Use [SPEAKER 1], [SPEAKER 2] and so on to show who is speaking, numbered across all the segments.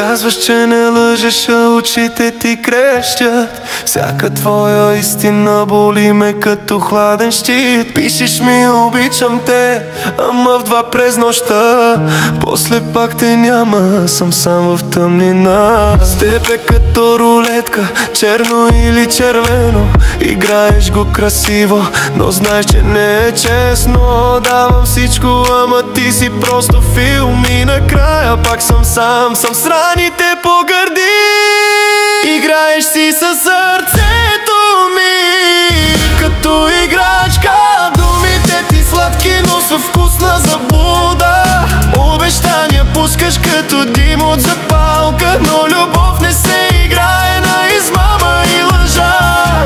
[SPEAKER 1] Казваш, че не лъжеш, а очите ти крещят. Всяка твоя истина боли ме като хладен щит. Пишеш ми обичам те, ама в 2 през нощта. После пак те няма, съм сам в тъмнина. С теб е като рулетка, черно или червено. Играеш го красиво, но знаеш, че не е честно. Давам всичко, ама ти си просто филм. И накрая пак съм сам, съм с раните по гърди. Играеш си със сърцето ми като играчка. Думите ти сладки, но са вкусна заблуда. Обещания пускаш като дим от запалка, но любов не се играе на измама и лъжа.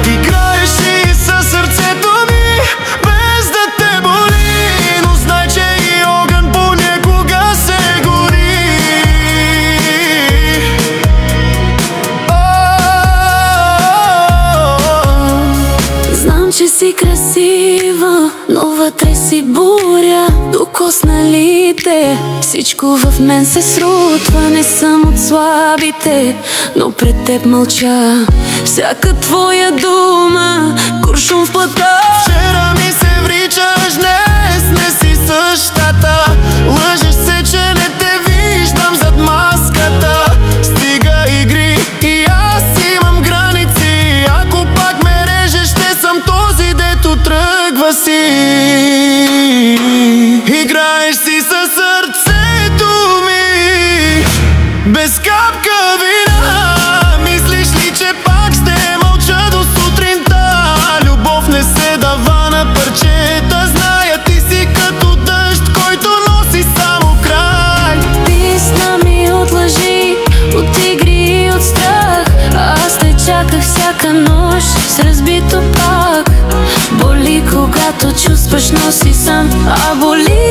[SPEAKER 1] Играеш си със сърцето ми без да те боли, но знай, че и огън понякога се гори.
[SPEAKER 2] Знам, че си красива, но вътре си буря. Докоснали те, всичко в мен се срутва. Не съм от слабите, но пред теб мълча. Всяка твоя дума, куршум в плата.
[SPEAKER 1] Вчера ми се вричаш, днес не си същата. Лъжеш се, че не те виждам зад маската. Стига игри и аз имам граници. Ако пак ме режеш, ще съм този, дето тръгва си. Играеш си със сърцето ми без капка вина. Мислиш ли, че пак ще мълча до сутринта? Любов не се дава на парчета. Зная, ти си като дъжд, който носи само край.
[SPEAKER 2] Писна ми от лъжи, от игри и от страх. Аз те чаках всяка нощ с разбито пак. Боли, когато чувстваш, но си сам. А боли,